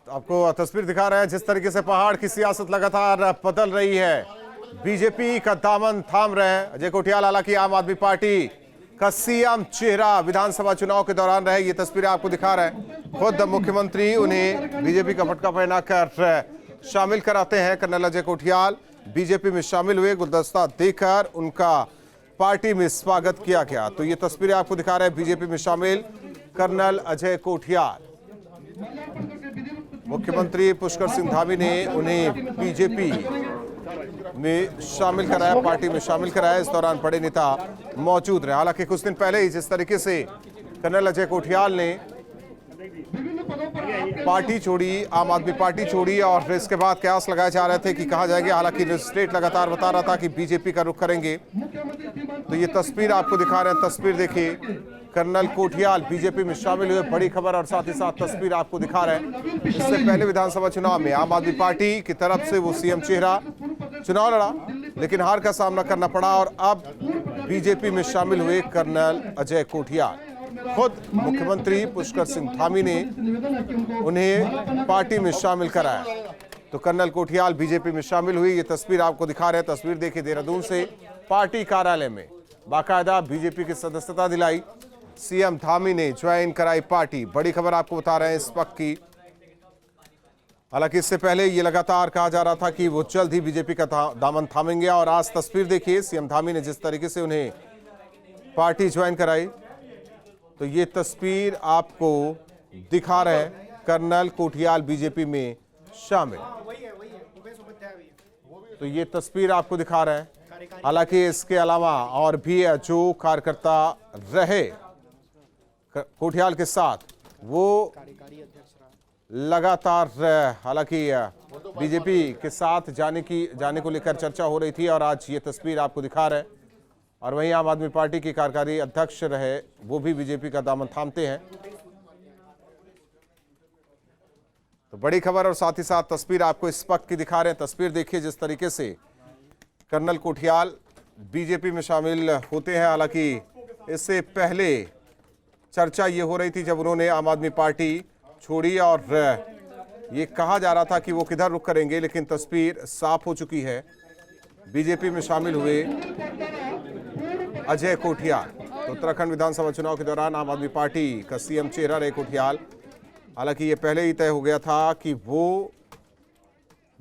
आपको तस्वीर दिखा रहे हैं जिस तरीके से पहाड़ की सियासत लगातार बदल रही है। बीजेपी का दामन थाम रहे हैं अजय कोठियाल। हालांकि आम आदमी पार्टी का सीएम चेहरा विधानसभा चुनाव के दौरान रहे, ये तस्वीरें आपको दिखा रहे हैं। खुद मुख्यमंत्री उन्हें बीजेपी का पटका पहनाकर शामिल कराते हैं। कर्नल अजय कोठियाल बीजेपी में शामिल हुए, गुलदस्ता देकर उनका पार्टी में स्वागत किया गया। तो ये तस्वीरें आपको दिखा रहे हैं बीजेपी में शामिल कर्नल अजय कोठियाल। मुख्यमंत्री पुष्कर सिंह धामी ने उन्हें बीजेपी में शामिल कराया, पार्टी में शामिल कराया। इस दौरान बड़े नेता मौजूद रहे। हालांकि कुछ दिन पहले ही जिस तरीके से कर्नल अजय कोठियाल ने पार्टी छोड़ी, आम आदमी पार्टी छोड़ी, और इसके बाद कयास लगाए जा रहे थे कि कहां जाएंगे। हालांकि स्टेट लगातार बता रहा था कि बीजेपी का रुख करेंगे। तो ये तस्वीर आपको दिखा रहे हैं, तस्वीर देखिए। कर्नल कोठियाल बीजेपी में शामिल हुए, बड़ी खबर, और साथ ही साथ तस्वीर आपको दिखा रहे हैं। इससे पहले विधानसभा चुनाव में आम आदमी पार्टी की तरफ से वो सीएम चेहरा चुनाव लड़ा, लेकिन हार का सामना करना पड़ा, और अब बीजेपी में शामिल हुए कर्नल अजय कोठियाल। खुद मुख्यमंत्री पुष्कर सिंह धामी ने उन्हें पार्टी में शामिल कराया। तो कर्नल कोठियाल बीजेपी में शामिल हुई, ये तस्वीर आपको दिखा रहे हैं। तस्वीर देखिए, देहरादून से पार्टी कार्यालय में बाकायदा बीजेपी की सदस्यता दिलाई, सीएम धामी ने ज्वाइन कराई पार्टी। बड़ी खबर आपको बता रहे हैं इस वक्त की। हालांकि इससे पहले ये लगातार कहा जा रहा था कि वो जल्द ही बीजेपी का दामन थामेंगे, और आज तस्वीर देखिए सीएम धामी ने जिस तरीके से उन्हें पार्टी ज्वाइन कराई। तो ये तस्वीर आपको दिखा रहे हैं, कर्नल कोठियाल बीजेपी में शामिल। तो ये तस्वीर आपको दिखा रहे हैं। हालांकि इसके अलावा और भी जो कार्यकर्ता रहे कोठियाल के साथ, वो लगातार, हालांकि बीजेपी के साथ जाने को लेकर चर्चा हो रही थी, और आज ये तस्वीर आपको दिखा रहे हैं। और वहीं आम आदमी पार्टी के कार्यकारी अध्यक्ष रहे, वो भी बीजेपी का दामन थामते हैं। तो बड़ी खबर, और साथ ही साथ तस्वीर आपको इस वक्त की दिखा रहे हैं। तस्वीर देखिए जिस तरीके से कर्नल कोठियाल बीजेपी में शामिल होते हैं। हालांकि इससे पहले चर्चा ये हो रही थी जब उन्होंने आम आदमी पार्टी छोड़ी, और ये कहा जा रहा था कि वो किधर रुख करेंगे, लेकिन तस्वीर साफ हो चुकी है। बीजेपी में शामिल हुए अजय कोठियाल। तो उत्तराखंड विधानसभा चुनाव के दौरान आम आदमी पार्टी का सीएम चेहरा रहे कोठियाल। हालांकि ये पहले ही तय हो गया था कि वो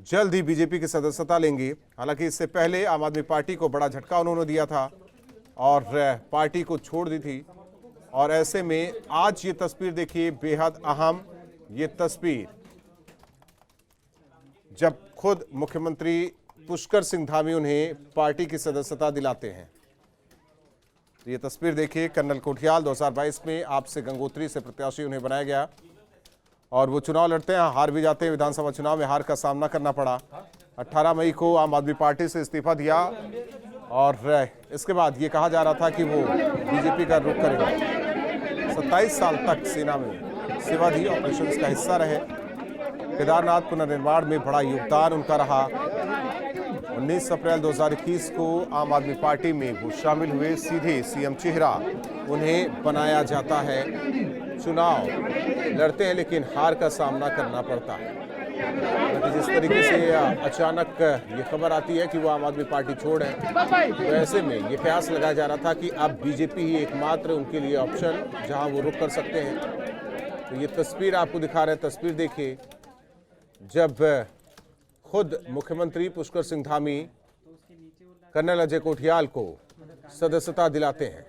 जल्द ही बीजेपी की सदस्यता लेंगे। हालांकि इससे पहले आम आदमी पार्टी को बड़ा झटका उन्होंने दिया था और पार्टी को छोड़ दी थी। और ऐसे में आज ये तस्वीर देखिए, बेहद अहम ये तस्वीर, जब खुद मुख्यमंत्री पुष्कर सिंह धामी उन्हें पार्टी की सदस्यता दिलाते हैं। तो ये तस्वीर देखिए, कर्नल कोठियाल 2022 में आपसे गंगोत्री से प्रत्याशी उन्हें बनाया गया, और वो चुनाव लड़ते हैं, हार भी जाते हैं। विधानसभा चुनाव में हार का सामना करना पड़ा। 18 मई को आम आदमी पार्टी से इस्तीफा दिया, और इसके बाद ये कहा जा रहा था कि वो बीजेपी का रुख करेंगे। 27 साल तक सेना में सेवा दी, ऑपरेशंस का हिस्सा रहे। केदारनाथ पुनर्निर्माण में बड़ा योगदान उनका रहा। 19 अप्रैल 2021 को आम आदमी पार्टी में वो शामिल हुए। सीधे सीएम चेहरा उन्हें बनाया जाता है। चुनाव लड़ते हैं, लेकिन हार का सामना करना पड़ता है। जिस तरीके से अचानक ये खबर आती है कि वो आम आदमी पार्टी छोड़ है, तो ऐसे में ये कयास लगाया जा रहा था कि अब बीजेपी ही एकमात्र उनके लिए ऑप्शन जहां वो रुख कर सकते हैं। तो ये तस्वीर आपको दिखा रहे हैं। तस्वीर देखिए, जब खुद मुख्यमंत्री पुष्कर सिंह धामी कर्नल अजय कोठियाल को सदस्यता दिलाते हैं,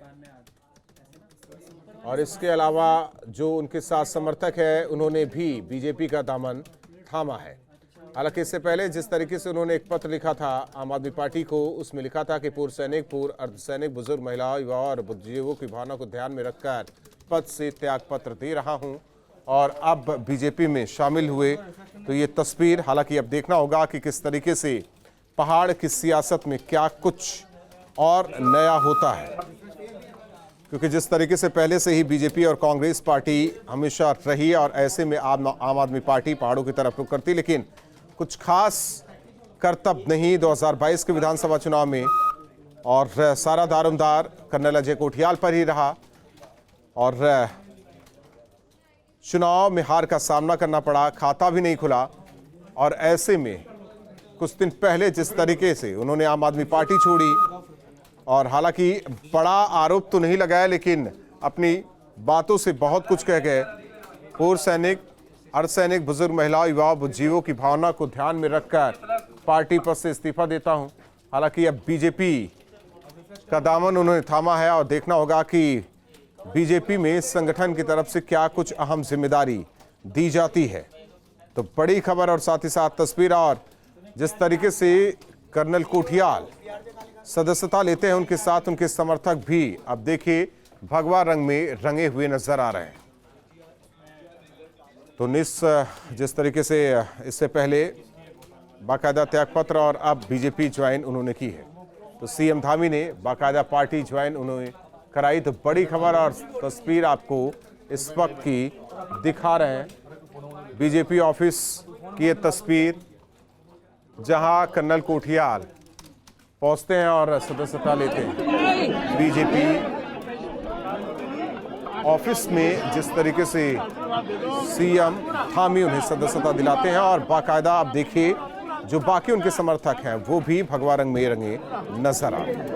और इसके अलावा जो उनके साथ समर्थक है, उन्होंने भी बीजेपी का दामन थामा है। हालांकि इससे पहले जिस तरीके से उन्होंने एक पत्र लिखा था आम आदमी पार्टी को, उसमें लिखा था कि पूर्व सैनिक, पूर्व अर्धसैनिक, बुजुर्ग महिलाओं, युवाओं और बुद्धिजीवियों की भावना को ध्यान में रखकर पद से त्याग पत्र दे रहा हूं, और अब बीजेपी में शामिल हुए। तो ये तस्वीर, हालांकि अब देखना होगा कि किस तरीके से पहाड़ की सियासत में क्या कुछ और नया होता है, क्योंकि जिस तरीके से पहले से ही बीजेपी और कांग्रेस पार्टी हमेशा रही, और ऐसे में आम आदमी पार्टी पहाड़ों की तरफ रुख करती, लेकिन कुछ खास करतब नहीं 2022 के विधानसभा चुनाव में, और सारा दारोमदार कर्नल अजय कोठियाल पर ही रहा। और चुनाव में हार का सामना करना पड़ा, खाता भी नहीं खुला। और ऐसे में कुछ दिन पहले जिस तरीके से उन्होंने आम आदमी पार्टी छोड़ी, और हालांकि बड़ा आरोप तो नहीं लगाया लेकिन अपनी बातों से बहुत कुछ कह गए। पूर्व सैनिक, अर्धसैनिक, बुजुर्ग महिलाओं, युवाओं, बुद्धिजीवियों की भावना को ध्यान में रखकर पार्टी पद से इस्तीफा देता हूं। हालांकि अब बीजेपी का दामन उन्होंने थामा है और देखना होगा कि बीजेपी में संगठन की तरफ से क्या कुछ अहम जिम्मेदारी दी जाती है। तो बड़ी खबर और साथ ही साथ तस्वीर, और जिस तरीके से कर्नल कोठियाल सदस्यता लेते हैं, उनके साथ उनके समर्थक भी अब देखिए भगवा रंग में रंगे हुए नजर आ रहे हैं। तो जिस तरीके से इससे पहले बाकायदा त्यागपत्र और अब बीजेपी ज्वाइन उन्होंने की है, तो सीएम धामी ने बाकायदा पार्टी ज्वाइन उन्होंने कराई। तो बड़ी खबर और तस्वीर आपको इस वक्त की दिखा रहे हैं, बीजेपी ऑफिस की ये तस्वीर, जहां कर्नल कोठियाल पहुंचते हैं और सदस्यता लेते हैं। बीजेपी ऑफिस में जिस तरीके से सीएम धामी उन्हें सदस्यता दिलाते हैं, और बाकायदा आप देखिए जो बाकी उनके समर्थक हैं वो भी भगवा रंग में रंगे नजर आ रहे हैं।